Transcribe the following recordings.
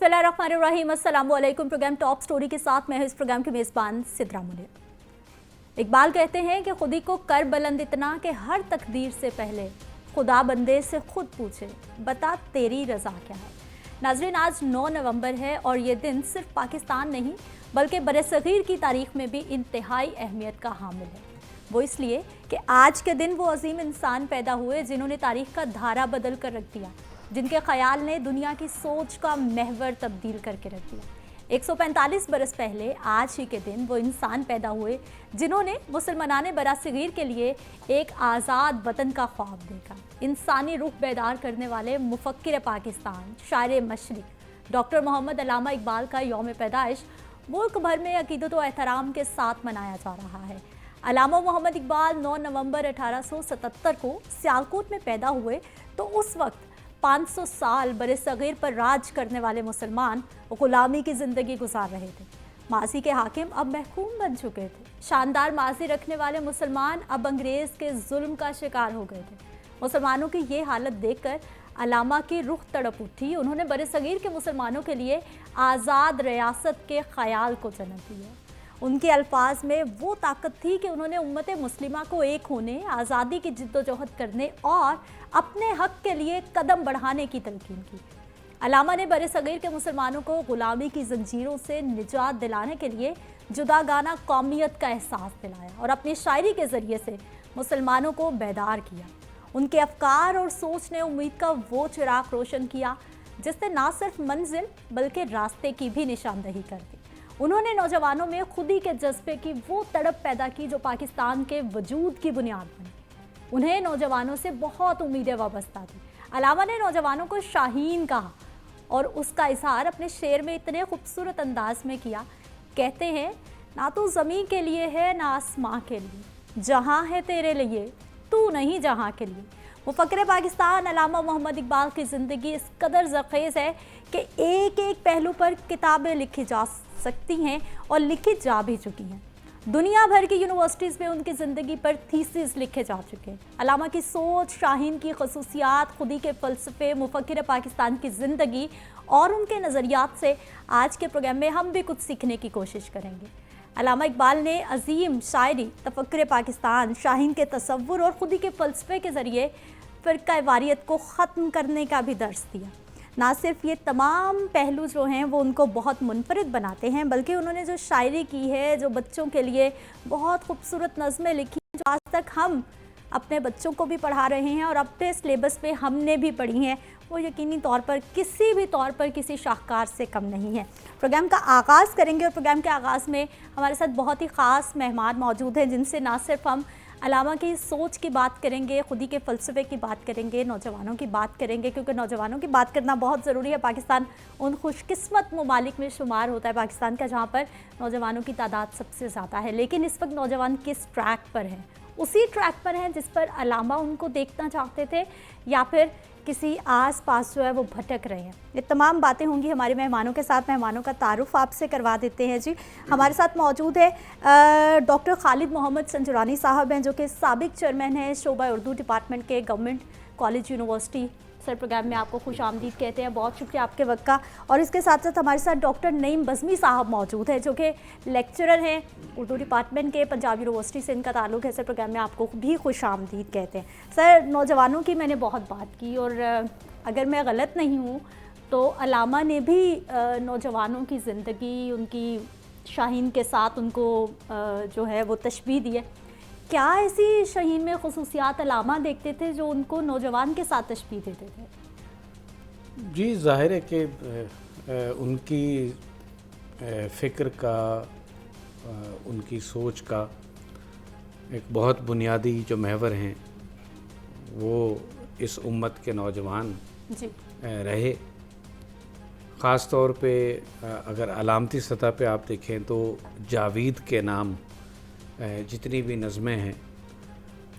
बिस्मिल्लाहिर्रहमानिर्रहीम, अस्सलाम वालेकुम। प्रोग्राम टॉप स्टोरी के साथ मैं हूं इस प्रोग्राम की मेज़बान सिद्रा मुनीर। इकबाल कहते हैं कि खुदी को कर बुलंद इतना कि हर तकदीर से पहले खुदा बंदे से खुद पूछे, बता तेरी रज़ा क्या है। नाज़रीन, आज 9 नवंबर है और ये दिन सिर्फ पाकिस्तान नहीं बल्कि बरसग़ीर की तारीख़ में भी इंतहाई अहमियत का हामिल है। वो इसलिए कि आज के दिन वो अजीम इंसान पैदा हुए जिन्होंने तारीख़ का धारा बदल कर रख दिया, जिनके ख़याल ने दुनिया की सोच का महवर तब्दील करके रख दिया। 145 बरस पहले आज ही के दिन वो इंसान पैदा हुए जिन्होंने मुसलमानाने बरसग़ीर के लिए एक आज़ाद वतन का ख्वाब देखा। इंसानी रूह बेदार करने वाले मुफ़क्किर पाकिस्तान, शायर मशरिक़ डॉक्टर मोहम्मद अल्लामा इकबाल का यौम पैदाइश मुल्क भर में अक़ीदत व एहतराम के साथ मनाया जा रहा है। अल्लामा मोहम्मद इकबाल 9 नवंबर 1877 को सियालकोट में पैदा हुए तो उस वक्त 500 साल बरसग़ीर पर राज करने वाले मुसलमान ग़ुलामी की ज़िंदगी गुजार रहे थे। माज़ी के हाकिम अब महकूम बन चुके थे। शानदार माज़ी रखने वाले मुसलमान अब अंग्रेज़ के जुल्म का शिकार हो गए थे। मुसलमानों की ये हालत देखकर अल्लामा की रूह तड़प उठी। उन्होंने बरसग़ीर के मुसलमानों के लिए आज़ाद रियासत के ख़याल को जन्म दिया। उनके अल्फाज में वो ताकत थी कि उन्होंने उम्मत मुस्लिमा को एक होने, आज़ादी की जिद्दोजहद करने और अपने हक़ के लिए कदम बढ़ाने की तलकीन की। अल्लामा ने बरसग़ीर के मुसलमानों को ग़ुलामी की ज़ंजीरों से निजात दिलाने के लिए जुदागाना कौमियत का एहसास दिलाया और अपनी शायरी के ज़रिए से मुसलमानों को बेदार किया। उनके अफ़कार और सोच ने उम्मीद का वो चिराग रोशन किया जिसने ना सिर्फ मंजिल बल्कि रास्ते की भी निशानदही कर दी। उन्होंने नौजवानों में खुदी के जज्बे की वो तड़प पैदा की जो पाकिस्तान के वजूद की बुनियाद बनी। उन्हें नौजवानों से बहुत उम्मीदें वाबस्ता थी। अल्लामा ने नौजवानों को शाहीन कहा और उसका इजहार अपने शेर में इतने खूबसूरत अंदाज में किया। कहते हैं, ना तो ज़मीं के लिए है ना आसमां के लिए, जहाँ है तेरे लिए तू नहीं जहाँ के लिए। मुफ़क्किर पाकिस्तान अल्लामा मोहम्मद इकबाल की ज़िंदगी इस कदर ज़ख़ीज़ है कि एक एक पहलू पर किताबें लिखी जा सकती हैं और लिखी जा भी चुकी हैं। दुनिया भर की यूनिवर्सिटीज़ में उनकी ज़िंदगी पर थीसिस लिखे जा चुके हैं। अल्लामा की सोच, शाहीन की खसूसियात, खुदी के फ़लसफ़े, मुफ़क्किर पाकिस्तान की ज़िंदगी और उनके नज़रियात से आज के प्रोग्राम में हम भी कुछ सीखने की कोशिश करेंगे। अल्लामा इकबाल ने अजीम शायरी, तफ़क्कुर पाकिस्तान, शाहीन के तसव्वुर और खुदी के फ़लसफ़े के ज़रिए फ़िरक़ा वारियत को ख़त्म करने का भी दर्स दिया। ना सिर्फ ये तमाम पहलू जो हैं वो उनको बहुत मुनफरिद बनाते हैं बल्कि उन्होंने जो शायरी की है, जो बच्चों के लिए बहुत खूबसूरत नज़में लिखी हैं, जो आज तक हम अपने बच्चों को भी पढ़ा रहे हैं और अपने सिलेबस पे हमने भी पढ़ी हैं, वो यकीनी तौर पर किसी भी तौर पर किसी शाहकार से कम नहीं है। प्रोग्राम का आगाज़ करेंगे और प्रोग्राम के आगाज़ में हमारे साथ बहुत ही ख़ास मेहमान मौजूद हैं जिनसे ना सिर्फ हम अल्लामा की सोच की बात करेंगे, खुदी के फ़लसफ़े की बात करेंगे, नौजवानों की बात करेंगे, क्योंकि नौजवानों की बात करना बहुत ज़रूरी है। पाकिस्तान उन खुशकिस्मत ममालिक में शुमार होता है पाकिस्तान का जहाँ पर नौजवानों की तादाद सबसे ज़्यादा है। लेकिन इस वक्त नौजवान किस ट्रैक पर हैं? उसी ट्रैक पर हैं जिस पर अल्लामा उनको देखना चाहते थे या फिर किसी आस पास जो है वो भटक रहे हैं? ये तमाम बातें होंगी हमारे मेहमानों के साथ। मेहमानों का तारुफ आपसे करवा देते हैं जी। हमारे साथ मौजूद है डॉक्टर खालिद मोहम्मद संजुरानी साहब हैं जो कि साबिक चेयरमैन हैं शोबा उर्दू डिपार्टमेंट के government college university. Sir, program में आपको खुश आमदीद कहते हैं, बहुत शुक्रिया आपके वक्त का। और इसके साथ साथ हमारे साथ डॉक्टर नईम बज़मी साहब मौजूद हैं जो कि लेक्चरर हैं उर्दू डिपार्टमेंट के, पंजाब यूनिवर्सिटी से इनका ताल्लुक़ है। सर, प्रोग्राम में आपको भी खुश आमदीद कहते हैं। सर, नौजवानों की मैंने बहुत बात की और अगर मैं गलत नहीं हूँ तो अल्लामा ने भी नौजवानों की ज़िंदगी, उनकी शाहीन के साथ उनको जो है वो तशबीह दी है। क्या ऐसी शाहीन में खुसूसियात अल्लामा देखते थे जो उनको नौजवान के साथ तशबीह देते थे? जी, ज़ाहिर है कि उनकी फ़िक्र का, उनकी सोच का एक बहुत बुनियादी जो महवर हैं वो इस उम्मत के नौजवान जी रहे। ख़ास तौर पे अगर अलामती सतह पे आप देखें तो जावेद के नाम जितनी भी नज़में हैं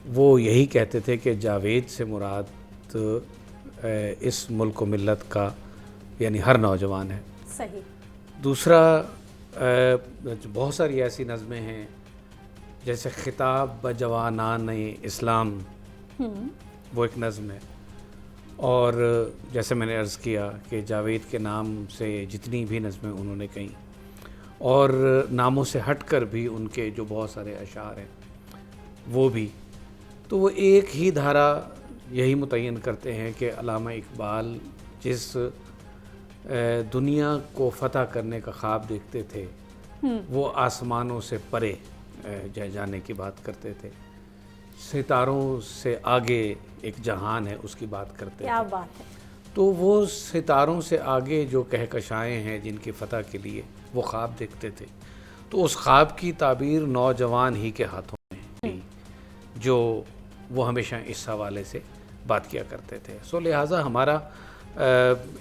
वो यही कहते थे कि जावेद से मुराद इस मुल्क व मिल्लत का यानी हर नौजवान है। सही। दूसरा, बहुत सारी ऐसी नज़में हैं जैसे ख़िताब ब जवानान इस्लाम, वो एक नज़म है। اور جیسے میں نے عرض کیا کہ جاوید کے نام سے جتنی بھی نظمیں انہوں نے کہیں اور ناموں سے ہٹ کر بھی ان کے جو بہت سارے اشعار ہیں وہ بھی، تو وہ ایک ہی دھارا یہی متعین کرتے ہیں کہ علامہ اقبال جس دنیا کو فتح کرنے کا خواب دیکھتے تھے وہ آسمانوں سے پرے جانے کی بات کرتے تھے، ستاروں سے آگے ایک جہان ہے اس کی بات کرتے تھے۔ کیا بات ہے! تو وہ ستاروں سے آگے جو کہکشائیں ہیں جن کی فتح کے لیے وہ خواب دیکھتے تھے، تو اس خواب کی تعبیر نوجوان ہی کے ہاتھوں میں تھی جو وہ ہمیشہ اس حوالے سے بات کیا کرتے تھے۔ سو لہٰذا ہمارا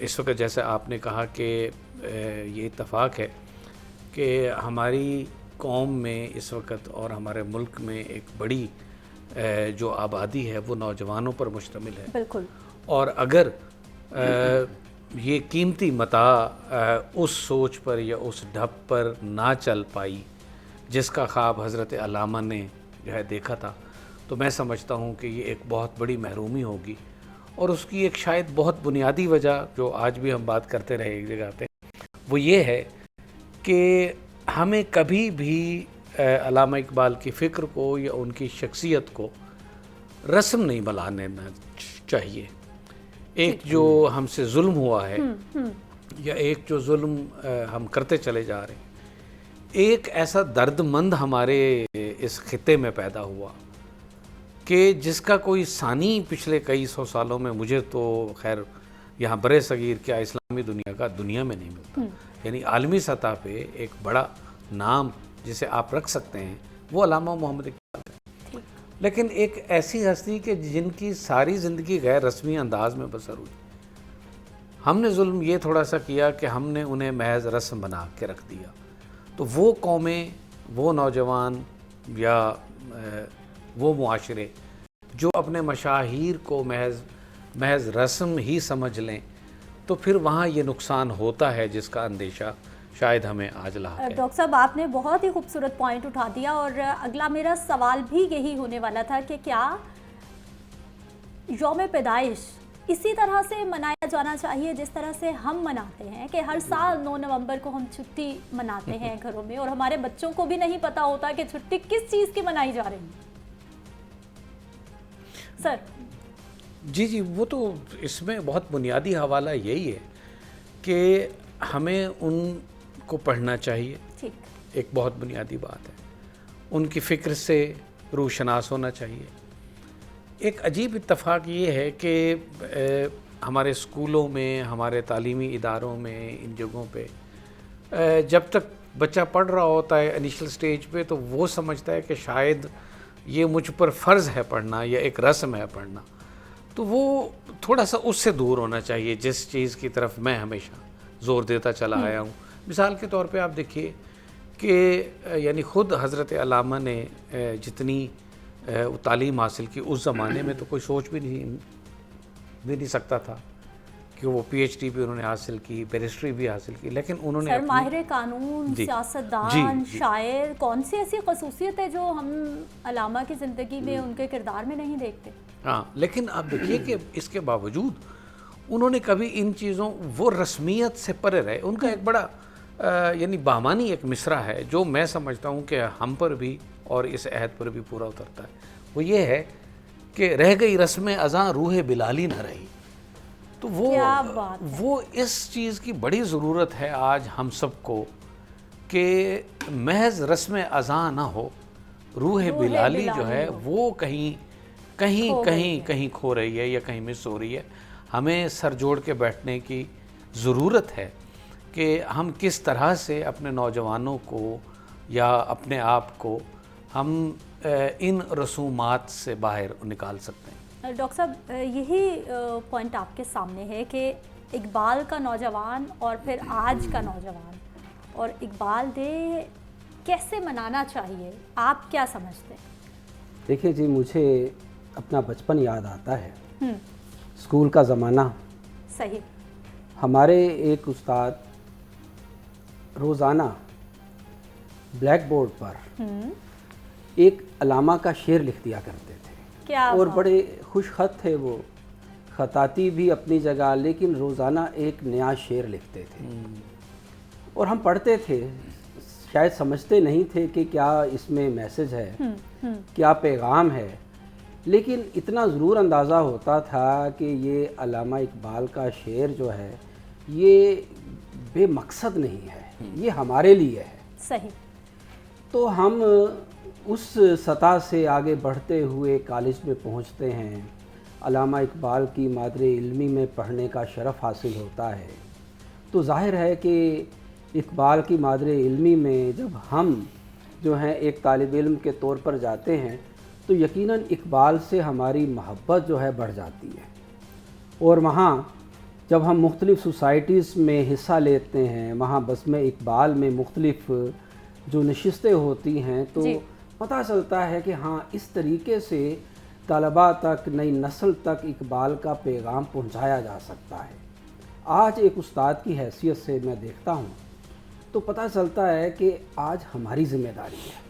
اس وقت جیسے آپ نے کہا کہ یہ اتفاق ہے کہ ہماری قوم میں اس وقت اور ہمارے ملک میں ایک بڑی جو آبادی ہے وہ نوجوانوں پر مشتمل ہے، بالکل، اور اگر یہ قیمتی متاع اس سوچ پر یا اس ڈھب پر نہ چل پائی جس کا خواب حضرت علامہ نے جو ہے دیکھا تھا، تو میں سمجھتا ہوں کہ یہ ایک بہت بڑی محرومی ہوگی، اور اس کی ایک شاید بہت بنیادی وجہ جو آج بھی ہم بات کرتے رہے ایک جگہ پہ، وہ یہ ہے کہ ہمیں کبھی بھی علامہ اقبال کی فکر کو یا ان کی شخصیت کو رسم نہیں بنانے چاہیے۔ ایک جو ہم سے ظلم ہوا ہے یا ایک جو ظلم ہم کرتے چلے جا رہے ہیں، ایک ایسا درد مند ہمارے اس خطے میں پیدا ہوا کہ جس کا کوئی ثانی پچھلے کئی سو سالوں میں مجھے تو خیر یہاں برِ صغیر کیا اسلامی دنیا کا دنیا میں نہیں ملتا، یعنی عالمی سطح پہ ایک بڑا نام جسے آپ رکھ سکتے ہیں وہ علامہ محمد اقبال ہے، لیکن ایک ایسی ہستی کہ جن کی ساری زندگی غیر رسمی انداز میں بسر ہوئی۔ ہم نے ظلم یہ تھوڑا سا کیا کہ ہم نے انہیں محض رسم بنا کے رکھ دیا، تو وہ قومیں، وہ نوجوان یا وہ معاشرے جو اپنے مشاہیر کو محض رسم ہی سمجھ لیں، تو پھر وہاں یہ نقصان ہوتا ہے جس کا اندیشہ شاید ہمیں آج لاحق ہے۔ ڈاکٹر صاحب آپ نے بہت ہی خوبصورت پوائنٹ اٹھا دیا، اور اگلا میرا سوال بھی یہی ہونے والا تھا کہ کیا یوم پیدائش اسی طرح سے منایا جانا چاہیے جس طرح سے ہم مناتے ہیں کہ ہر سال 9 نومبر کو ہم چھٹی مناتے ہیں گھروں میں، اور ہمارے بچوں کو بھی نہیں پتا ہوتا کہ چھٹی کس چیز کی منائی جا رہی ہے؟ سر جی وہ تو اس میں بہت بنیادی حوالہ یہی ہے کہ ہمیں ان کو پڑھنا چاہیے، ایک بہت بنیادی بات ہے، ان کی فکر سے روشناس ہونا چاہیے۔ ایک عجیب اتفاق یہ ہے کہ ہمارے اسکولوں میں، ہمارے تعلیمی اداروں میں، ان جگہوں پہ جب تک بچہ پڑھ رہا ہوتا ہے انیشل سٹیج پہ، تو وہ سمجھتا ہے کہ شاید یہ مجھ پر فرض ہے پڑھنا یا ایک رسم ہے پڑھنا، تو وہ تھوڑا سا اس سے دور ہونا چاہیے جس چیز کی طرف میں ہمیشہ زور دیتا چلا آیا ہوں۔ مثال کے طور پہ آپ دیکھیے کہ یعنی خود حضرت علامہ نے جتنی تعلیم حاصل کی اس زمانے میں تو کوئی سوچ بھی نہیں سکتا تھا کہ وہ پی ایچ ڈی بھی انہوں نے حاصل کی، بیرسٹری بھی حاصل کی، لیکن انہوں نے ماہر قانون، سیاستدان، شاعر، کون سی ایسی خصوصیت ہے جو ہم علامہ کی زندگی میں ان کے کردار میں نہیں دیکھتے؟ ہاں، لیکن آپ دیکھیے کہ اس کے باوجود انہوں نے کبھی ان چیزوں، وہ رسمیت سے پرے رہے۔ ان کا ایک بڑا یعنی بامانی ایک مصرع ہے جو میں سمجھتا ہوں کہ ہم پر بھی اور اس عہد پر بھی پورا اترتا ہے، وہ یہ ہے کہ رہ گئی رسم ازاں روح بلالی نہ رہی۔ تو وہ اس چیز کی بڑی ضرورت ہے آج ہم سب کو کہ محض رسم ازاں نہ ہو، روح بلالی جو ہے وہ کہیں کھو رہی ہے یا کہیں مس ہو رہی ہے۔ ہمیں سر جوڑ کے بیٹھنے کی ضرورت ہے کہ ہم کس طرح سے اپنے نوجوانوں کو یا اپنے آپ کو ہم ان رسومات سے باہر نکال سکتے ہیں۔ ڈاکٹر صاحب یہی پوائنٹ آپ کے سامنے ہے کہ اقبال کا نوجوان اور پھر آج کا نوجوان اور اقبال ڈے کیسے منانا چاہیے، آپ کیا سمجھتے ہیں؟ دیکھیے جی، مجھے اپنا بچپن یاد آتا ہے، اسکول کا زمانہ۔ صحیح۔ ہمارے ایک استاد روزانہ بلیک بورڈ پر ایک علامہ کا شعر لکھ دیا کرتے تھے، اور بڑے خوش خط تھے وہ، खताती भी अपनी जगह, लेकिन रोज़ाना एक नया शेर लिखते थे और हम पढ़ते थे, शायद समझते नहीं थे कि क्या इसमें मैसेज है, क्या पैगाम है, लेकिन इतना ज़रूर अंदाज़ा होता था कि ये अल्लामा इकबाल का शेर जो है ये बेमकसद नहीं है, ये हमारे लिए है। सही। तो हम उस सतह से आगे बढ़ते हुए कॉलेज में पहुंचते हैं, अल्लामा इकबाल की मादरे इल्मी में पढ़ने का शरफ़ हासिल होता है। तो ज़ाहिर है कि इकबाल की मादरे इल्मी में जब हम जो हैं एक तालिब इल्म के तौर पर जाते हैं तो यकीनन इकबाल से हमारी मोहब्बत जो है बढ़ जाती है। और वहाँ जब हम मुख्तलिफ़ सोसाइटीज़ में हिस्सा लेते हैं, वहाँ बस्म इकबाल में मुख्तलिफ़ जो नशिस्तें होती हैं, तो पता चलता है कि हाँ, इस तरीके से तलबा तक, नई नस्ल तक इकबाल का पैगाम पहुँचाया जा सकता है। आज एक उस्ताद की हैसियत से मैं देखता हूँ तो पता चलता है कि आज हमारी ज़िम्मेदारी है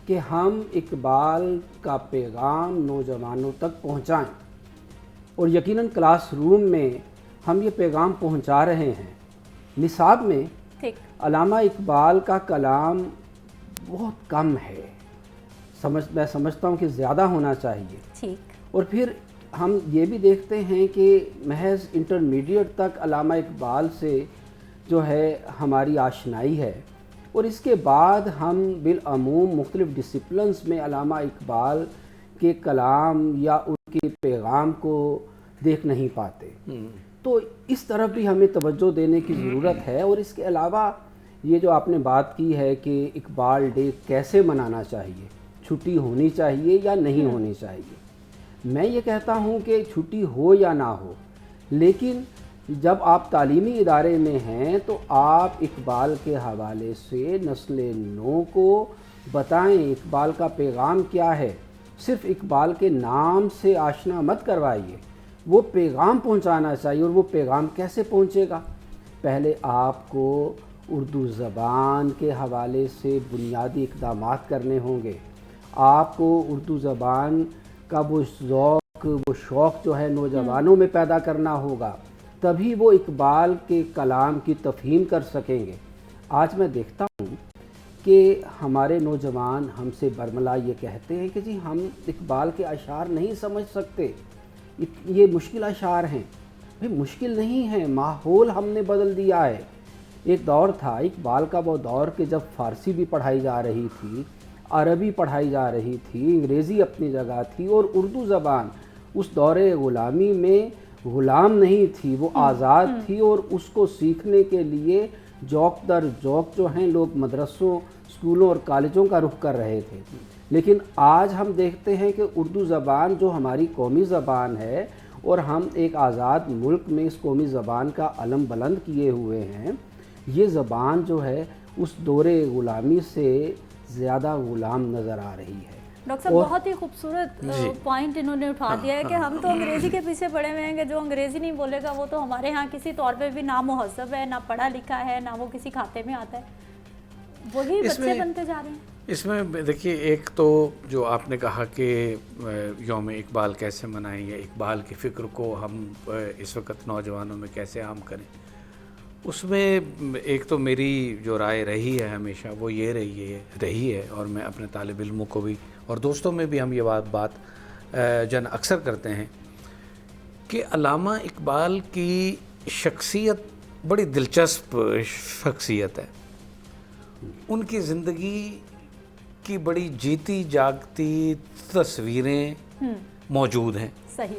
कि हम इकबाल का पैगाम नौजवानों तक पहुँचाएँ, और यकीनन क्लासरूम में हम ये पैगाम पहुँचा रहे हैं। निसाब में अल्लामा इकबाल का कलाम बहुत कम है, मैं समझता हूँ कि ज़्यादा होना चाहिए। ठीक। और फिर हम ये भी देखते हैं कि महज इंटरमीडिएट तक अल्लामा इकबाल से जो है हमारी आशनाई है, और इसके बाद हम बिलअमूम मुख्तलिफ़ डिसिप्लिन्स में अल्लामा इकबाल के कलाम या उनके पैगाम को देख नहीं पाते। तो इस तरफ भी हमें तवज्जो देने की ज़रूरत है। और इसके अलावा ये जो आपने बात की है कि इकबाल डे कैसे मनाना चाहिए, छुट्टी होनी चाहिए या नहीं होनी चाहिए, मैं ये कहता हूँ कि छुट्टी हो या ना हो, लेकिन जब आप तालीमी इदारे में हैं तो आप इकबाल के हवाले से नस्ल नौ को बताएं इकबाल का पैगाम क्या है। सिर्फ़ इकबाल के नाम से आशना मत करवाइए, वो पैगाम पहुंचाना चाहिए। और वो पैगाम कैसे पहुंचेगा? पहले आपको उर्दू ज़बान के हवाले से बुनियादी इक़दामात करने होंगे। आपको उर्दू ज़बान का वो ज़ौक़, वो शौक़ जो है नौजवानों में पैदा करना होगा, तभी वो इकबाल के कलाम की तफ़हीम कर सकेंगे। आज मैं देखता हूँ कि हमारे नौजवान हमसे बरमला ये कहते हैं कि जी हम इकबाल के अशार नहीं समझ सकते, ये मुश्किल अशार हैं। भाई मुश्किल नहीं है, माहौल हमने बदल दिया है। एक दौर था इकबाल का, वो दौर कि जब फ़ारसी भी पढ़ाई जा रही थी, अरबी पढ़ाई जा रही थी, अंग्रेज़ी अपनी जगह थी, और उर्दू ज़बान उस दौरे ग़ुलामी में ग़ुलाम नहीं थी, वो आज़ाद थी। और उसको सीखने के लिए जौक दर जौक जो हैं लोग मदरसों, स्कूलों और कॉलेजों का रुख कर रहे थे। लेकिन आज हम देखते हैं कि उर्दू ज़बान जो हमारी कौमी ज़बान है, और हम एक आज़ाद मुल्क में इस कौमी ज़बान का अलम बुलंद किए हुए हैं, ये ज़बान जो है उस दौरे ग़ुलामी से ज़्यादा ग़ुलाम नज़र आ रही है। डॉक्टर साहब बहुत ही खूबसूरत पॉइंट इन्होंने उठा दिया है कि हम तो अंग्रेज़ी के पीछे पड़े हुए हैं कि जो अंग्रेज़ी नहीं बोलेगा वो तो हमारे यहाँ किसी तौर पे भी ना मुहज़्ज़ब है, ना पढ़ा लिखा है, ना वो किसी खाते में आता है। वही बच्चे बनते जा रहे हैं। इसमें देखिए, एक तो जो आपने कहा कि यौम इकबाल कैसे मनाएं या इकबाल की फ़िक्र को हम इस वक्त नौजवानों में कैसे आम करें, उसमें एक तो मेरी जो राय रही है हमेशा वो ये रही है, और मैं अपने तालिब इल्मों को भी और दोस्तों में भी हम ये बात जन अक्सर करते हैं कि अल्लामा इकबाल की शख्सियत बड़ी दिलचस्प शख्सियत है। उनकी ज़िंदगी की बड़ी जीती जागती तस्वीरें मौजूद हैं। सही।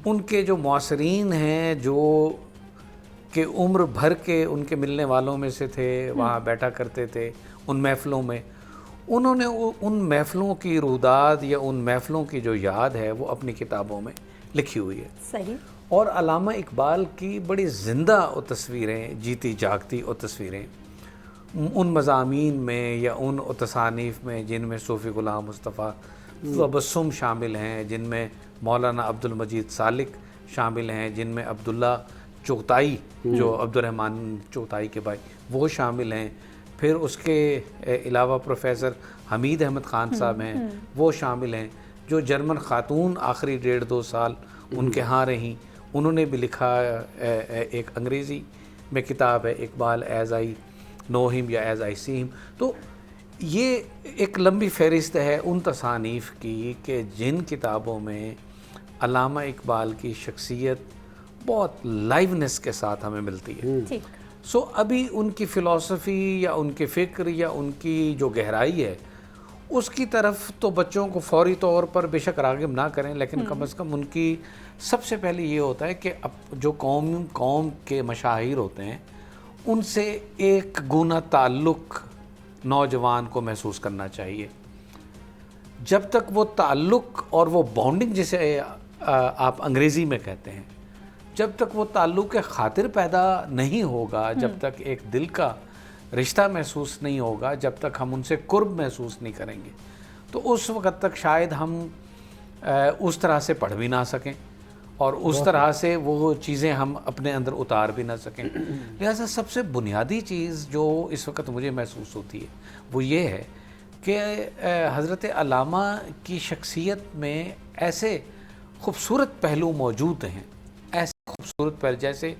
उनके जो मुआसरीन हैं, जो कि उम्र भर के उनके मिलने वालों में से थे, वहाँ बैठा करते थे उन महफ़िलों में, उन्होंने उन महफ़िलों की रूदात या उन महफ़िलों की जो याद है वो अपनी किताबों में लिखी हुई है। सही। और अल्लामा इकबाल की बड़ी ज़िंदा और तस्वीरें, जीती जागती और तस्वीरें उन मज़ामीन में या उन तसानीफ़ में जिनमें सूफ़ी ग़ुलाम मुस्तफ़ा तबस्सुम शामिल हैं, जिनमें मौलाना अब्दुल मजीद सालिक शामिल हैं, जिनमें अब्दुल्ला चौताई जो अब्दुर्रहमान चौताई के भाई वो शामिल हैं, फिर उसके अलावा प्रोफेसर हमीद अहमद ख़ान साहब हैं वो शामिल हैं, جو جرمن خاتون آخری 1.5-2 سال ان کے ہاں رہیں، انہوں نے بھی لکھا ایک انگریزی میں کتاب ہے اقبال ایز آئی نو ہم یا ایز آئی سی ہم. تو یہ ایک لمبی فہرست ہے ان تصانیف کی کہ جن کتابوں میں علامہ اقبال کی شخصیت بہت لائیونیس کے ساتھ ہمیں ملتی ہے. سو ابھی ان کی فلسفی یا ان کے فکر یا ان کی جو گہرائی ہے اس کی طرف تو بچوں کو فوری طور پر بے شک راغب نہ کریں، لیکن کم از کم ان کی سب سے پہلے یہ ہوتا ہے کہ جو قوم کے مشاہیر ہوتے ہیں ان سے ایک گنا تعلق نوجوان کو محسوس کرنا چاہیے. جب تک وہ تعلق اور وہ بانڈنگ جسے آپ انگریزی میں کہتے ہیں، جب تک وہ تعلق خاطر پیدا نہیں ہوگا، جب تک ایک دل کا رشتہ محسوس نہیں ہوگا، جب تک ہم ان سے قرب محسوس نہیں کریں گے، تو اس وقت تک شاید ہم اس طرح سے پڑھ بھی نہ سکیں اور اس طرح سے وہ چیزیں ہم اپنے اندر اتار بھی نہ سکیں. لہٰذا سب سے بنیادی چیز جو اس وقت مجھے محسوس ہوتی ہے وہ یہ ہے کہ حضرت علامہ کی شخصیت میں ایسے خوبصورت پہلو موجود ہیں، ایسے خوبصورت پہلو، جیسے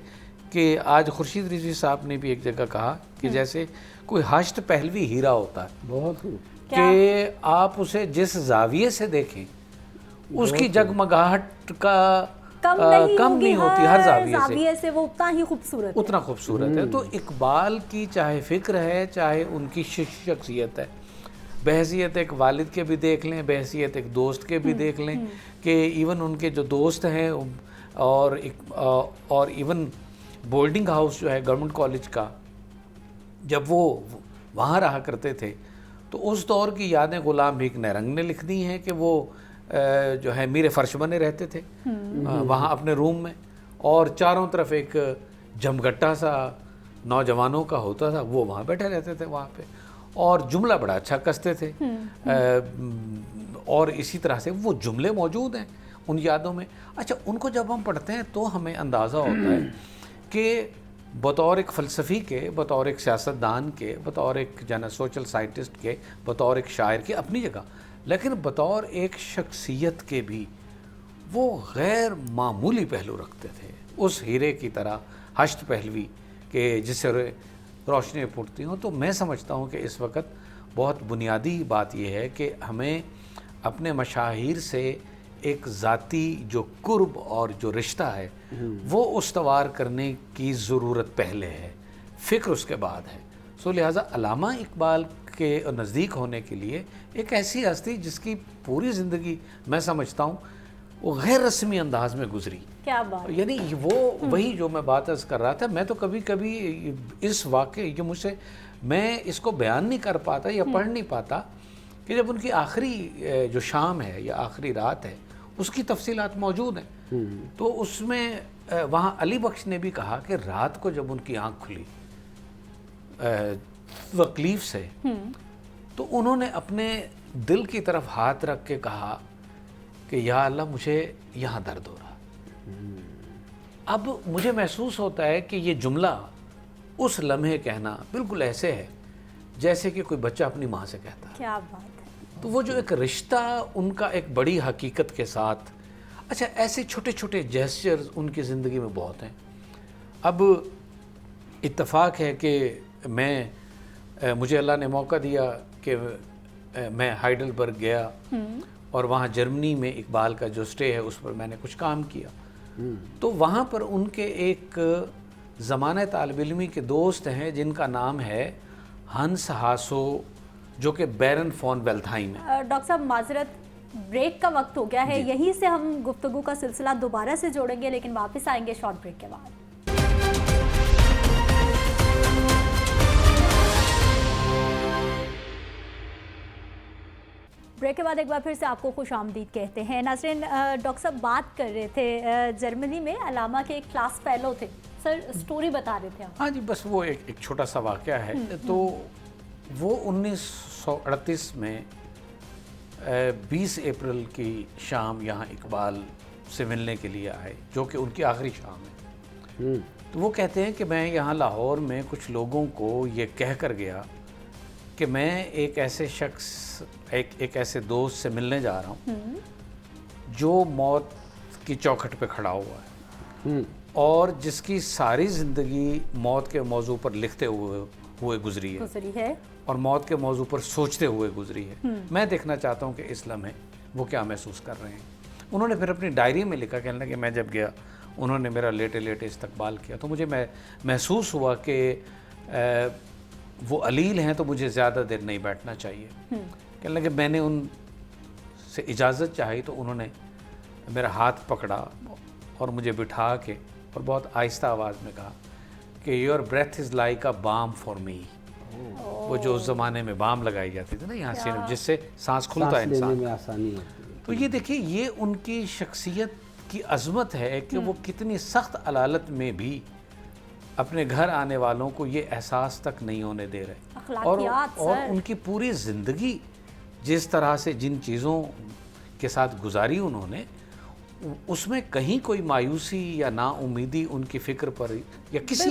کہ آج خورشید رضوی صاحب نے بھی ایک جگہ کہا کہ جیسے کوئی ہشت پہلوی ہیرا ہوتا ہے، بہت کہ آپ اسے جس زاویے سے دیکھیں اس کی جگمگاہٹ کا کم نہیں ہوتی، ہر زاویے سے وہ اتنا خوبصورت ہے. تو اقبال کی چاہے فکر ہے، چاہے ان کی شخصیت ہے، بحیثیت ایک والد کے بھی دیکھ لیں، بحیثیت ایک دوست کے بھی دیکھ لیں، کہ ایون ان کے جو دوست ہیں اور ایون بورڈنگ ہاؤس جو ہے گورنمنٹ کالج کا، جب وہ وہاں رہا کرتے تھے تو اس دور کی یادیں غلام بھیک نیرنگ نے لکھ دی ہیں کہ وہ جو ہے میرے فرش بنے رہتے تھے وہاں اپنے روم میں، اور چاروں طرف ایک جمگٹا سا نوجوانوں کا ہوتا تھا، وہ وہاں بیٹھے رہتے تھے وہاں پہ، اور جملہ بڑا اچھا کستے تھے. اور اسی طرح سے وہ جملے موجود ہیں ان یادوں میں. اچھا، ان کو جب ہم پڑھتے ہیں تو ہمیں اندازہ ہوتا ہے کہ بطور ایک فلسفی کے، بطور ایک سیاستدان کے، بطور ایک سوشل سائنٹسٹ کے، بطور ایک شاعر کے اپنی جگہ، لیکن بطور ایک شخصیت کے بھی وہ غیر معمولی پہلو رکھتے تھے، اس ہیرے کی طرح ہشت پہلوی کہ جس سے روشنی پھوٹتی ہوں. تو میں سمجھتا ہوں کہ اس وقت بہت بنیادی بات یہ ہے کہ ہمیں اپنے مشاہیر سے ایک ذاتی جو قرب اور جو رشتہ ہے وہ استوار کرنے کی ضرورت پہلے ہے، فکر اس کے بعد ہے. سو لہٰذا علامہ اقبال کے نزدیک ہونے کے لیے ایک ایسی ہستی جس کی پوری زندگی میں سمجھتا ہوں وہ غیر رسمی انداز میں گزری. کیا بات، یعنی وہ وہی جو میں بات عرض کر رہا تھا، میں تو کبھی کبھی اس واقعے جو مجھ سے میں اس کو بیان نہیں کر پاتا یا پڑھ نہیں پاتا کہ جب ان کی آخری جو شام ہے یا آخری رات ہے اس کی تفصیلات موجود ہیں. تو اس میں وہاں علی بخش نے بھی کہا کہ رات کو جب ان کی آنکھ کھلی تکلیف سے، تو انہوں نے اپنے دل کی طرف ہاتھ رکھ کے کہا کہ یا اللہ مجھے یہاں درد ہو رہا. اب مجھے محسوس ہوتا ہے کہ یہ جملہ اس لمحے کہنا بالکل ایسے ہے جیسے کہ کوئی بچہ اپنی ماں سے کہتا ہے. کیا بات ہے. تو وہ جو ایک رشتہ ان کا ایک بڑی حقیقت کے ساتھ. اچھا، ایسے چھوٹے چھوٹے جیسچرز ان کی زندگی میں بہت ہیں. اب اتفاق ہے کہ مجھے اللہ نے موقع دیا کہ میں ہائیڈلبرگ گیا اور وہاں جرمنی میں اقبال کا جو اسٹے ہے اس پر میں نے کچھ کام کیا. تو وہاں پر ان کے ایک زمانہ طالب علمی کے دوست ہیں جن کا نام ہے ہنس ہاسو، جو کہ بیرن فون ویلتھائم ہے. ڈاکٹر صاحب معذرت، بریک کا وقت ہو گیا ہے، یہیں سے ہم گفتگو کا سلسلہ دوبارہ سے جوڑیں گے، لیکن واپس آئیں گے شارٹ بریک کے بعد. بریک کے بعد ایک بار پھر سے آپ کو خوش آمدید کہتے ہیں. ناظرین، ڈاکٹر صاحب بات کر رہے تھے جرمنی میں علامہ کے ایک کلاس فیلو تھے. سر سٹوری بتا رہے تھے آپ. ہاں جی، بس وہ ایک چھوٹا سا واقعہ ہے. تو وہ 1938 میں 20 اپریل کی شام یہاں اقبال سے ملنے کے لیے آئے، جو کہ ان کی آخری شام ہے. تو وہ کہتے ہیں کہ میں یہاں لاہور میں کچھ لوگوں کو یہ کہہ کر گیا کہ میں ایک ایسے شخص ایک ایسے دوست سے ملنے جا رہا ہوں جو موت کی چوکھٹ پہ کھڑا ہوا ہے اور جس کی ساری زندگی موت کے موضوع پر لکھتے ہوئے گزری ہے اور موت کے موضوع پر سوچتے ہوئے گزری ہے. میں دیکھنا چاہتا ہوں کہ اس لمحے وہ کیا محسوس کر رہے ہیں. انہوں نے پھر اپنی ڈائری میں لکھا، کہنے لگا کہ میں جب گیا انہوں نے میرا لیٹے استقبال کیا تو مجھے محسوس ہوا کہ وہ علیل ہیں تو مجھے زیادہ دیر نہیں بیٹھنا چاہیے. کہنے لگے میں نے ان سے اجازت چاہی تو انہوں نے میرا ہاتھ پکڑا اور مجھے بٹھا کے اور بہت آہستہ آواز میں کہا کہ your breath is like a balm for me. وہ جو اس زمانے میں بام لگائی جاتی تھی نا یہاں سے، جس سے سانس کھلتا ہے انسان میں آسانی ہوتی ہے. تو یہ دیکھیے یہ ان کی شخصیت کی عظمت ہے کہ وہ کتنی سخت علالت میں بھی اپنے گھر آنے والوں کو یہ احساس تک نہیں ہونے دے رہے. اور ان کی پوری زندگی جس طرح سے جن چیزوں کے ساتھ گزاری انہوں نے، اس میں کہیں کوئی مایوسی یا نا امیدی ان کی فکر پر یا کسی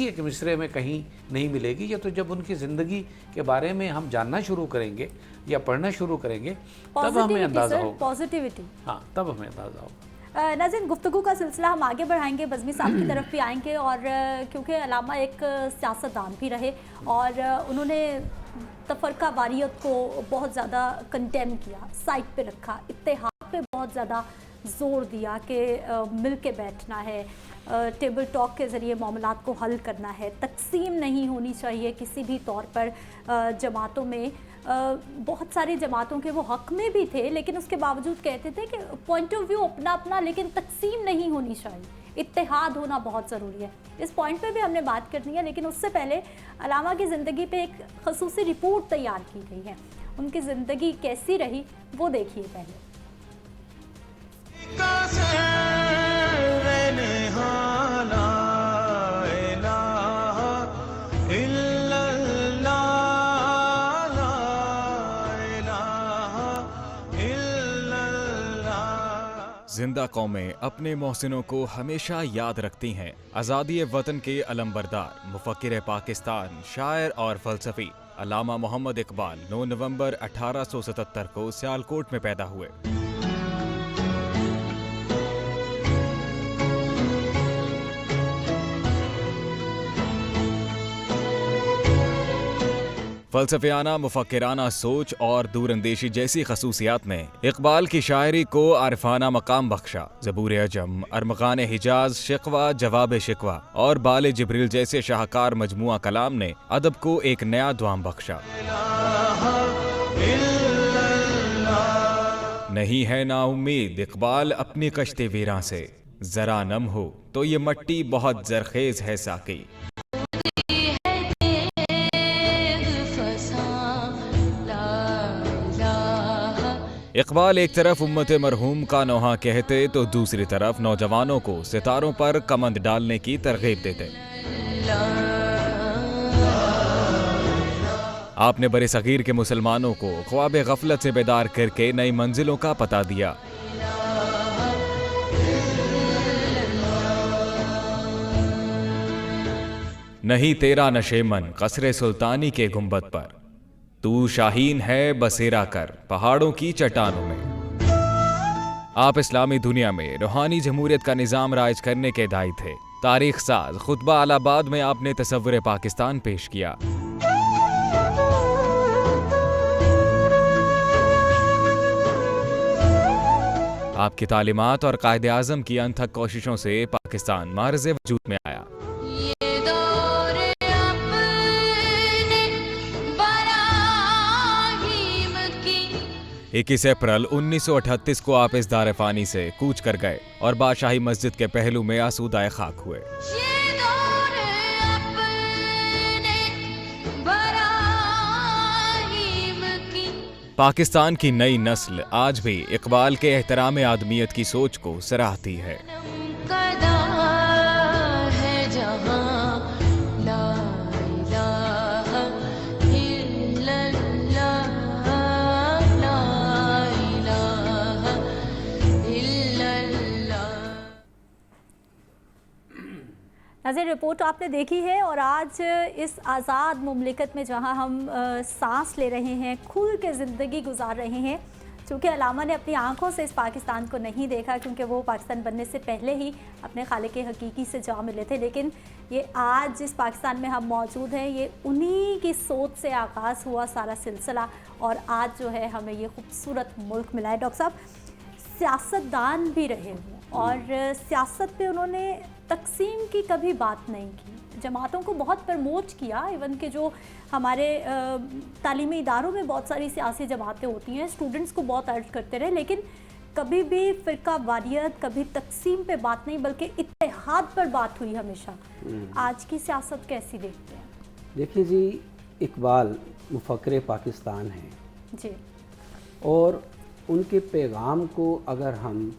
ایک مصرے میں کہیں نہیں ملے گی. یا تو جب ان کی زندگی کے بارے میں ہم جاننا شروع کریں گے یا پڑھنا شروع کریں گے تب ہمیں اندازہ ہوگا. پازیٹیوٹی، ہاں تب ہمیں اندازہ ہوگا. ناظرین، گفتگو کا سلسلہ ہم آگے بڑھائیں گے، بزمی صاحب کی طرف بھی آئیں گے. اور کیونکہ علامہ ایک سیاستدان بھی رہے اور انہوں نے تفرقہ واریت کو بہت زیادہ کنڈیم کیا، سائٹ پہ رکھا، اتحاد پہ بہت زیادہ زور دیا کہ مل کے بیٹھنا ہے، ٹیبل ٹاک کے ذریعے معاملات کو حل کرنا ہے، تقسیم نہیں ہونی چاہیے کسی بھی طور پر جماعتوں میں. بہت ساری جماعتوں کے وہ حق میں بھی تھے لیکن اس کے باوجود کہتے تھے کہ پوائنٹ آف ویو اپنا لیکن تقسیم نہیں ہونی چاہیے، اتحاد ہونا بہت ضروری ہے. اس پوائنٹ پہ بھی ہم نے بات کرنی ہے لیکن اس سے پہلے علامہ کی زندگی پہ ایک خصوصی رپورٹ تیار کی گئی ہے. ان کی زندگی کیسی رہی وہ دیکھیے پہلے. زندہ قومیں اپنے محسنوں کو ہمیشہ یاد رکھتی ہیں. آزادی وطن کے علمبردار مفکر پاکستان، شاعر اور فلسفی علامہ محمد اقبال 9 نومبر 1877 کو سیالکوٹ میں پیدا ہوئے. فلسفیانہ مفکرانہ سوچ اور دور اندیشی جیسی خصوصیات نے اقبال کی شاعری کو عارفانہ مقام بخشا. زبور عجم، ارمغان حجاز، شقوہ، جواب شکوہ اور بال جبریل جیسے شاہکار مجموعہ کلام نے ادب کو ایک نیا دوام بخشا. نہیں ہے نا امید اقبال اپنی کشتے ویراں سے، ذرا نم ہو تو یہ مٹی بہت زرخیز ہے ساقی. اقبال ایک طرف امت مرحوم کا نوحہ کہتے تو دوسری طرف نوجوانوں کو ستاروں پر کمند ڈالنے کی ترغیب دیتے. آپ نے برِ صغیر کے مسلمانوں کو خواب غفلت سے بیدار کر کے نئی منزلوں کا پتہ دیا. نہیں تیرا نشیمن قصر سلطانی کے گنبد پر، تو شاہین ہے بسیرا کر پہاڑوں کی چٹانوں میں. آپ اسلامی دنیا میں روحانی جمہوریت کا نظام رائج کرنے کے داعی تھے. تاریخ ساز خطبہ الہ آباد میں آپ نے تصور پاکستان پیش کیا. آپ کی تعلیمات اور قائد اعظم کی انتھک کوششوں سے پاکستان معرض وجود میں آیا. 21 اپریل 1938 کو آپ اس دار فانی سے کوچ کر گئے اور بادشاہی مسجد کے پہلو میں آسودہ خاک ہوئے. پاکستان کی نئی نسل آج بھی اقبال کے احترام آدمیت کی سوچ کو سراہتی ہے. नाज़रीन, रिपोर्ट आपने देखी है और आज इस आज़ाद मुमलिकत में जहां हम सांस ले रहे हैं, खुल के ज़िंदगी गुजार रहे हैं, चूँकि अलामा ने अपनी आंखों से इस पाकिस्तान को नहीं देखा क्योंकि वो पाकिस्तान बनने से पहले ही अपने खालिक हकीकी से जा मिले थे, लेकिन ये आज जिस पाकिस्तान में हम मौजूद हैं ये उन्हीं की सोच से आगाज़ हुआ सारा सिलसिला और आज जो है हमें ये खूबसूरत मुल्क मिला है। डॉक्टर साहब, सियासतदान भी रहे हुए और सियासत पे उन्होंने तकसीम की कभी बात नहीं की, जमातों को बहुत प्रमोट किया। इवन के जो हमारे तालीमी इदारों में बहुत सारी सियासी जमातें होती हैं, स्टूडेंट्स को बहुत अर्ज करते रहे, लेकिन कभी भी फ़िरका वारियत, कभी तकसीम पे बात नहीं, बल्कि इत्तेहाद पर बात हुई हमेशा। आज की सियासत कैसी देखते हैं? देखिए जी, इकबाल मुफक्र पाकिस्तान हैं जी, और उनके पैगाम को अगर हम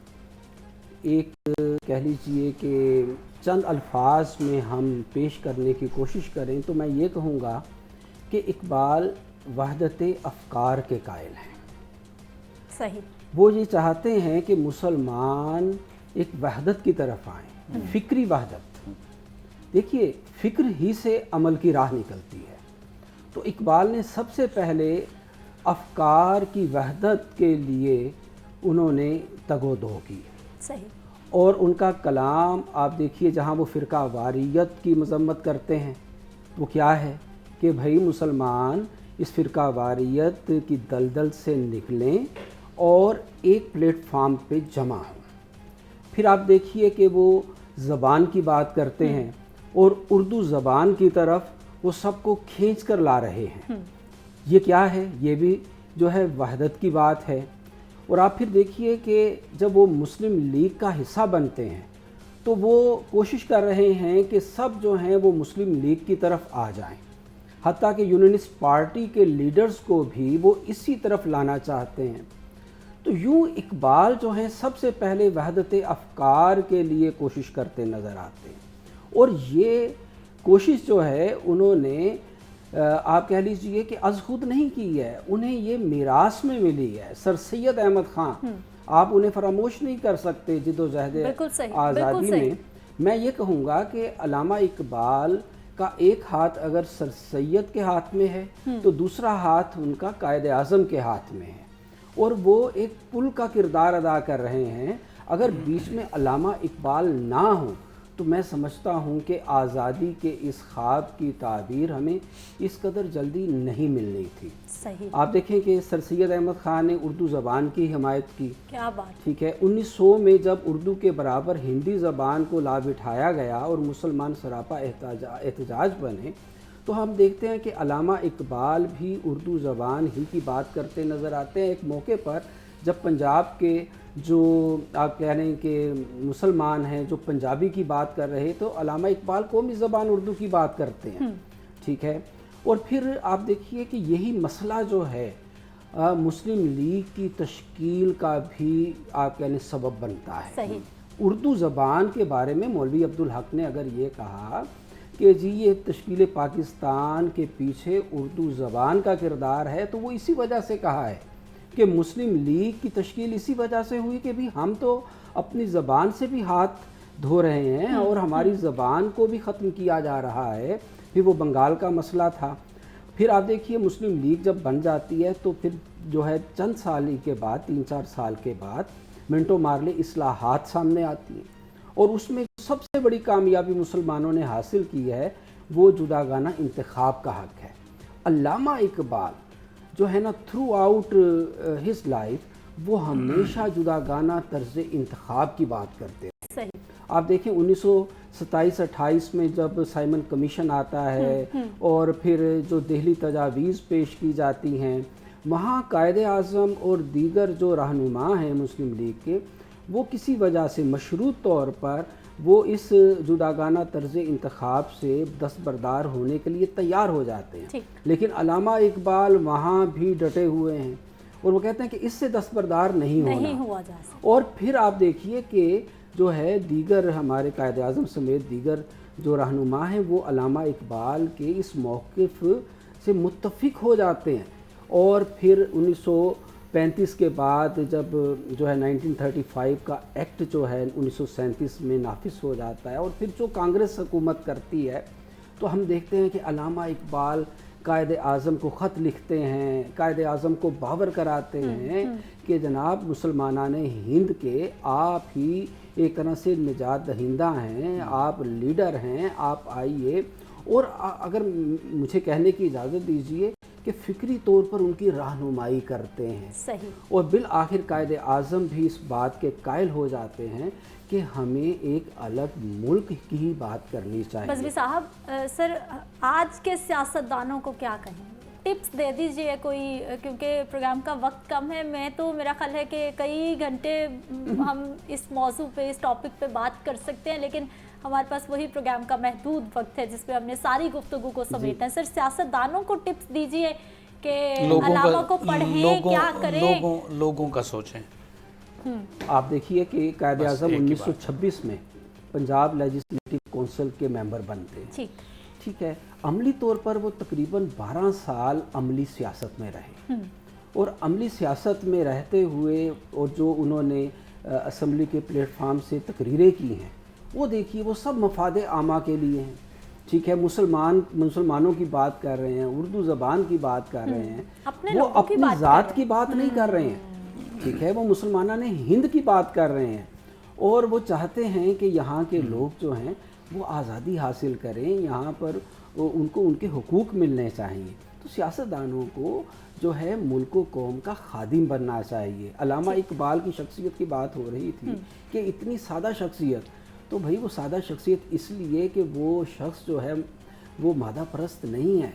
एक कह लीजिए कि चंद अल्फाज में हम पेश करने की कोशिश करें तो मैं ये कहूँगा कि इकबाल वहदत अफ़कार के कायल हैं। सही। वो ये चाहते हैं कि मुसलमान एक वहदत की तरफ आएँ, फ़िक्री वहदत। देखिए, फ़िक्र ही से अमल की राह निकलती है। तो इकबाल ने सबसे पहले अफ़कार की वहदत के लिए उन्होंने तगोदो की। सही। और उनका कलाम आप देखिए, जहाँ वो फ़िरका वारियत की मज़म्मत करते हैं, वो क्या है कि भाई मुसलमान इस फ़िरका वारियत की दलदल से निकलें और एक प्लेटफार्म पे जमा हों। फिर आप देखिए कि वो ज़बान की बात करते हैं और उर्दू ज़बान की तरफ वो सबको खींच कर ला रहे हैं। ये क्या है? ये भी जो है वहदत की बात है। और आप फिर देखिए कि जब वो मुस्लिम लीग का हिस्सा बनते हैं तो वो कोशिश कर रहे हैं कि सब जो हैं वो मुस्लिम लीग की तरफ आ जाएं। हत्ता कि यूनियनिस्ट पार्टी के लीडर्स को भी वो इसी तरफ लाना चाहते हैं। तो यूँ इकबाल जो हैं सबसे पहले वहदत अफ़कार के लिए कोशिश करते नज़र आते हैं। और ये कोशिश जो है उन्होंने आप कह लीजिए कि अज़ खुद नहीं की है, उन्हें ये मीरास में मिली है। सर सैयद अहमद ख़ान, आप उन्हें फरामोश नहीं कर सकते जिद्दोजहद आज़ादी में। मैं ये कहूँगा कि अल्लामा इकबाल का एक हाथ अगर सर सैयद के हाथ में है तो दूसरा हाथ उनका कायद आज़म के हाथ में है और वो एक पुल का किरदार अदा कर रहे हैं। अगर बीच में अल्लामा इकबाल ना हो तो मैं समझता हूँ कि आज़ादी के इस ख्वाब की ताबीर हमें इस कदर जल्दी नहीं मिलनी थी। सही। आप देखें कि सर सैयद अहमद ख़ान ने उर्दू ज़बान की हिमायत की। क्या बात। ठीक है, 1900 में जब उर्दू के बराबर हिंदी ज़बान को ला बिठाया गया और मुसलमान सरापा एहतजाज बने, तो हम देखते हैं कि अल्लामा इकबाल भी उर्दू ज़बान ही की बात करते नज़र आते हैं। एक मौके पर जब पंजाब के जो आप कह रहे हैं कि मुसलमान हैं जो पंजाबी की बात कर रहे, तो अल्लामा इकबाल कौमी ज़बान उर्दू की बात करते हैं। ठीक है, और फिर आप देखिए कि यही मसला जो है मुस्लिम लीग की तश्कील का भी आप कहने सबब बनता है। सही। उर्दू ज़बान के बारे में मौलवी अब्दुल हक ने अगर ये कहा कि जी ये तश्कील पाकिस्तान के पीछे उर्दू ज़बान का किरदार है, तो वो इसी वजह से कहा है कि मुस्लिम लीग की तश्कील इसी वजह से हुई कि भी हम तो अपनी ज़बान से भी हाथ धो रहे हैं और हमारी ज़बान को भी ख़त्म किया जा रहा है। फिर वो बंगाल का मसला था। फिर आप देखिए मुस्लिम लीग जब बन जाती है तो फिर जो है चंद साल के बाद, 3-4 साल के बाद मिंटो मार्ले इस्लाहात सामने आती हैं और उसमें सबसे बड़ी कामयाबी मुसलमानों ने हासिल की है वो जुदागाना इंतखाब का हक है। अल्लामा इकबाल जो है ना, थ्रू आउट हिज लाइफ वो हमेशा जुदागाना तर्ज इंतखाब की बात करते हैं। सही। आप देखें 1927-28 में जब साइमन कमीशन आता है और फिर जो दिल्ली तजावीज़ पेश की जाती हैं, वहाँ कायद आज़म और दीगर जो रहनुमा हैं मुस्लिम लीग के, वो किसी वजह से मशरूत तौर पर वो इस जुदागाना तर्ज इंतखाब से दस्तबरदार होने के लिए तैयार हो जाते हैं। लेकिन अल्लामा इकबाल वहाँ भी डटे हुए हैं और वो कहते हैं कि इससे दस्तबरदार नहीं हुआ जा सकता। और फिर आप देखिए कि जो है दीगर हमारे कायद आज़म समेत दीगर जो रहनुमा हैं वो अल्लामा इकबाल के इस मौक़िफ़ से मुत्तफ़िक हो जाते हैं और फिर 35 के बाद जब जो है 1935 का एक्ट जो है 1937 में नाफिज हो जाता है और फिर जो कांग्रेस हुकूमत करती है, तो हम देखते हैं कि अल्लामा इकबाल कायदे आज़म को ख़त लिखते हैं, कायदे आज़म को बावर कराते हैं कि जनाब मुसलमानान हिंद के आप ही एक तरह से निजात दहिंदा हैं, आप लीडर हैं, आप आइए। और अगर मुझे कहने की इजाज़त दीजिए कि फ़िक्री तौर पर उनकी रहनुमाई करते हैं। सही। और बिल आखिर कायदे आज़म भी इस बात के कायल हो जाते हैं कि हमें एक अलग मुल्क की ही बात करनी चाहिए। बज़मी साहब, सर आज के सियासतदानों को क्या कहें, टिप्स दे दीजिए कोई, क्योंकि प्रोग्राम का वक्त कम है। मैं तो मेरा ख्याल है कि कई घंटे हम इस मौजू पे, इस टॉपिक पे बात कर सकते हैं, लेकिन हमारे पास वही प्रोग्राम का महदूद वक्त है जिसपे हमने सारी गुफ्तगू को समेटना है। सर सियासतदानों को टिप्स दीजिए कि अल्लामा को पढ़ें, क्या करें, लोगों का सोचें। आप देखिए कि कायदे आज़म 1926 में पंजाब लेजिस्लेटिव काउंसिल के मेंबर बनते हैं। ठीक है, अमली तौर पर वो तकरीबन 12 साल अमली सियासत में रहे और अमली सियासत में रहते हुए और जो उन्होंने असम्बली के प्लेटफार्म से तकरीरें की हैं, वो देखिए वो सब मफादे आमा के लिए हैं। ठीक है, मुसलमानों की बात कर रहे हैं, उर्दू ज़बान की बात कर रहे हैं, वो अपनी ज़ात की बात नहीं कर रहे हैं। ठीक है, वो मुसलमानान हिंद की बात कर रहे हैं और वो चाहते हैं कि यहाँ के लोग जो हैं वो आज़ादी हासिल करें, यहाँ पर उनको उनके हुकूक मिलने चाहिए। तो सियासतदानों को जो है मुल्क व कौम का खादिम बनना चाहिए। अल्लामा इकबाल की शख्सियत की बात हो रही थी कि इतनी सादा शख्सियत, तो भाई वो सादा शख्सियत इसलिए कि वो शख्स जो है वो मादा परस्त नहीं है,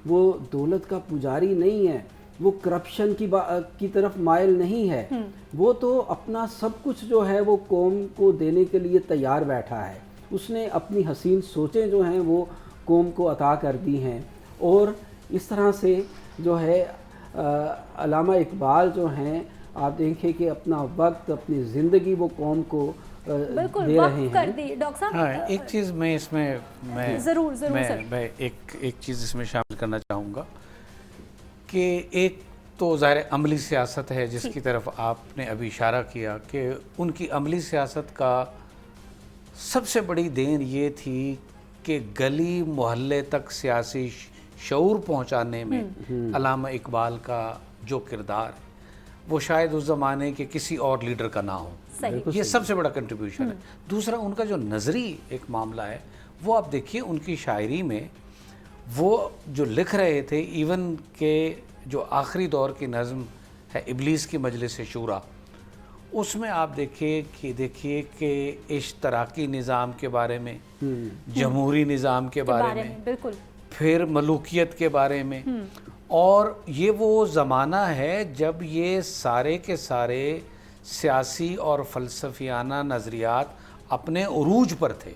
वो दौलत का पुजारी नहीं है, वो करप्शन की तरफ मायल नहीं है, वो तो अपना सब कुछ जो है वो कौम को देने के लिए तैयार बैठा है। उसने अपनी हसीन सोचें जो हैं वो कौम को अता कर दी हैं और इस तरह से जो है अल्लामा इकबाल जो हैं, आप देखें कि अपना वक्त, अपनी ज़िंदगी वो कौम को दे रहे हैं। डॉक्टर साहब, हाँ, एक चीज़ मैं इसमें ज़रूर मैं एक चीज़ इसमें शामिल करना चाहूँगा कि एक तो ज़ाहिर अमली सियासत है जिसकी तरफ आपने अभी इशारा किया कि उनकी अमली सियासत का सबसे बड़ी देन ये थी कि गली मोहल्ले तक सियासी शऊर पहुँचाने में अल्लामा इकबाल का जो किरदार वो शायद उस ज़माने के किसी और लीडर का ना हो। ये सबसे बड़ा कंट्रीब्यूशन है। दूसरा, उनका जो नज़री एक मामला है वो आप देखिए उनकी शायरी में वो जो लिख रहे थे, इवन के जो आखिरी दौर की नज़म है इबलीस की मजलिस शूरा, उसमें आप देखिए कि इश्तराकी निज़ाम के बारे में, जमहूरी निज़ाम के बारे में, बिल्कुल, फिर मलूकियत के बारे में। और ये वो ज़माना है जब ये सारे के सारे सियासी और फ़लसफ़ियाना नज़रियात अपने उरूज पर थे।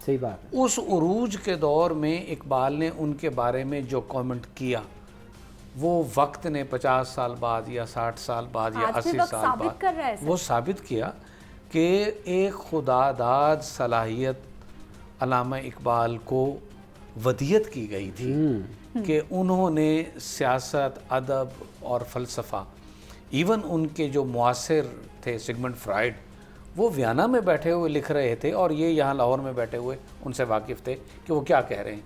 सही बात है। उस उरूज के दौर में इकबाल ने उनके बारे में जो कमेंट किया वो वक्त ने 50 साल बाद या 60 साल बाद या 80 साल बाद वो साबित किया कि एक खुदादाद सलाहियत अल्लामा इकबाल को वदियत की गई थी कि उन्होंने सियासत, अदब और फ़लसफ़ा, इवन उनके जो मुआसिर थे सिगमंड फ्राइड, वो वियना में बैठे हुए लिख रहे थे और ये यहाँ लाहौर में बैठे हुए उनसे वाकिफ़ थे कि वो क्या कह रहे हैं।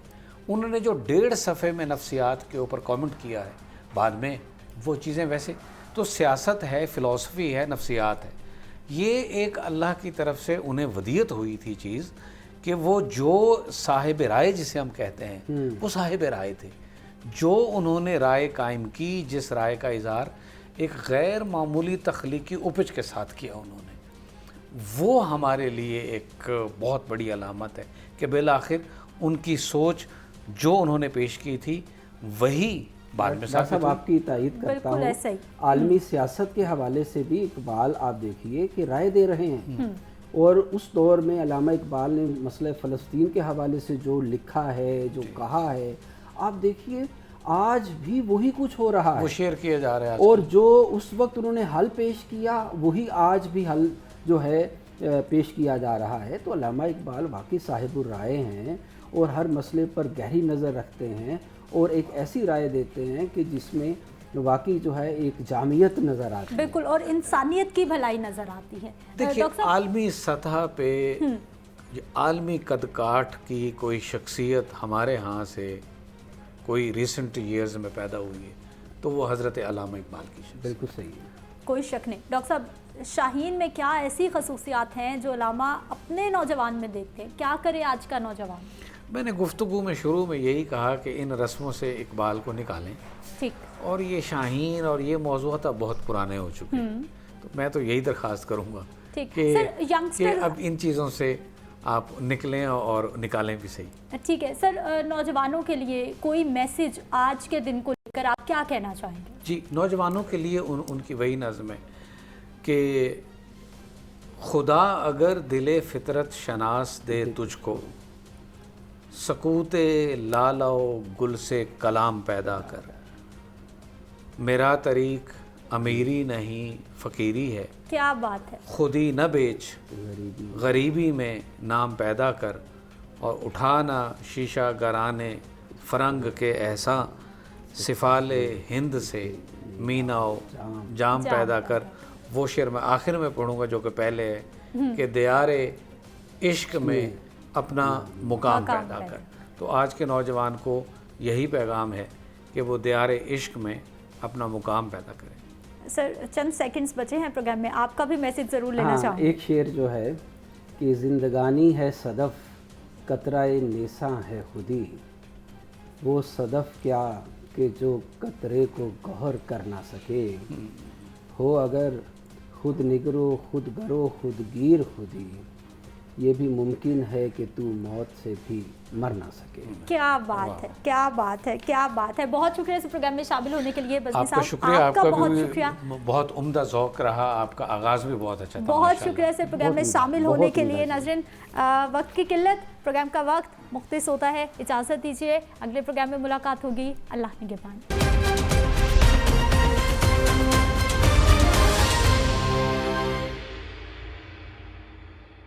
उन्होंने जो 1.5 सफ़े में नफ्सियात के ऊपर कमेंट किया है, बाद में वो चीज़ें वैसे तो सियासत है, फ़िलॉसफ़ी है, नफ्सियात है। ये एक अल्लाह की तरफ से उन्हें वदियत हुई थी चीज़ कि वो जो साहिब राय जिसे हम कहते हैं वो साहिब राय थे, जो उन्होंने राय कायम की, जिस राय का इज़हार एक गैर मामूली तख्लीकी उपज के साथ किया उन्होंने, वो हमारे लिए एक बहुत बड़ी अलामत है कि बिलाखिर उनकी सोच जो उन्होंने पेश की थी वही बाद में साहब आपकी तायीद करता हूँ। आलमी सियासत के हवाले से भी इकबाल आप देखिए कि राय दे रहे हैं और उस दौर में अल्लामा इकबाल ने मसले फ़लस्तीन के हवाले से जो लिखा है, जो कहा है, आप देखिए आज भी वही कुछ हो रहा है, वो शेयर किया जा रहा है और जो उस वक्त उन्होंने हल पेश किया वही आज भी हल जो है पेश किया जा रहा है। तो अल्लामा इकबाल वाकई साहिबुर राय हैं और हर मसले पर गहरी नज़र रखते हैं और एक ऐसी राय देते हैं कि जिसमें واقعی جو ہے ایک جامعیت نظر آتی ہے. بالکل، اور انسانیت کی بھلائی نظر آتی ہے. دیکھیے ڈاکٹر صاحب، عالمی سطح پہ عالمی قد کاٹ کی کوئی شخصیت ہمارے ہاں سے کوئی ریسنٹ ایئرز میں پیدا ہوئی ہے تو وہ حضرت علامہ اقبال کی شخصیت. بالکل صحیح ہے. کوئی شک نہیں. ڈاکٹر صاحب، شاہین میں کیا ایسی خصوصیات ہیں جو علامہ اپنے نوجوان میں دیکھتے ہیں؟ کیا کرے آج کا نوجوان؟ میں نے گفتگو میں شروع میں یہی کہا کہ ان رسموں سے اقبال کو نکالیں، ٹھیک. اور یہ شاہین اور یہ موضوعات اب بہت پرانے ہو چکے ہیں. تو میں تو یہی درخواست کروں گا ٹھیک. کہ سر، ینگسٹر اب ان چیزوں سے آپ نکلیں اور نکالیں بھی صحیح. ٹھیک ہے سر، نوجوانوں کے لیے کوئی میسج آج کے دن کو لے کر آپ کیا کہنا چاہیں گے؟ جی، نوجوانوں کے لیے ان کی وہی نظم ہے کہ خدا اگر دل فطرت شناس دے تجھ کو، سکوت لالہ و گل سے کلام پیدا کر. میرا طریق امیری نہیں فقیری ہے، کیا بات ہے. خودی نہ بیچ غریبی میں نام پیدا کر، اور اٹھانا شیشہ گرانے فرنگ کے ایسا، سفال ہند سے مینا و جام پیدا کر. وہ شعر میں آخر میں پڑھوں گا جو کہ پہلے ہے کہ دیار عشق میں اپنا مقام پیدا کر. تو آج کے نوجوان کو یہی پیغام ہے کہ وہ دیار عشق میں اپنا مقام پیدا کریں. سر، چند سیکنڈز بچے ہیں پروگرام میں، آپ کا بھی میسج ضرور لینا چاہوں گی. ایک شعر جو ہے کہ زندگانی ہے صدف قطرہ نیساں ہے خودی، وہ صدف کیا کہ جو قطرے کو گوہر کر نہ سکے، ہو اگر خود نگرو خود گرو خود گیر خودی، یہ بھی ممکن ہے کہ تو موت سے بھی مر نہ سکے. کیا بات ہے، کیا بات ہے، کیا بات ہے. بہت شکریہ اس پروگرام میں شامل ہونے کے لیے. بزمی آپ کا صاحب، شکریہ، آپ کا بہت بھی شکریہ. بہت عمدہ ذوق رہا، آپ کا آغاز بھی بہت اچھا تھا. بہت شکریہ اس پروگرام میں شامل ہونے کے لیے. ناظرین، وقت کی قلت، پروگرام کا وقت مختص ہوتا ہے. اجازت دیجیے، اگلے پروگرام میں ملاقات ہوگی. اللہ نگہبان.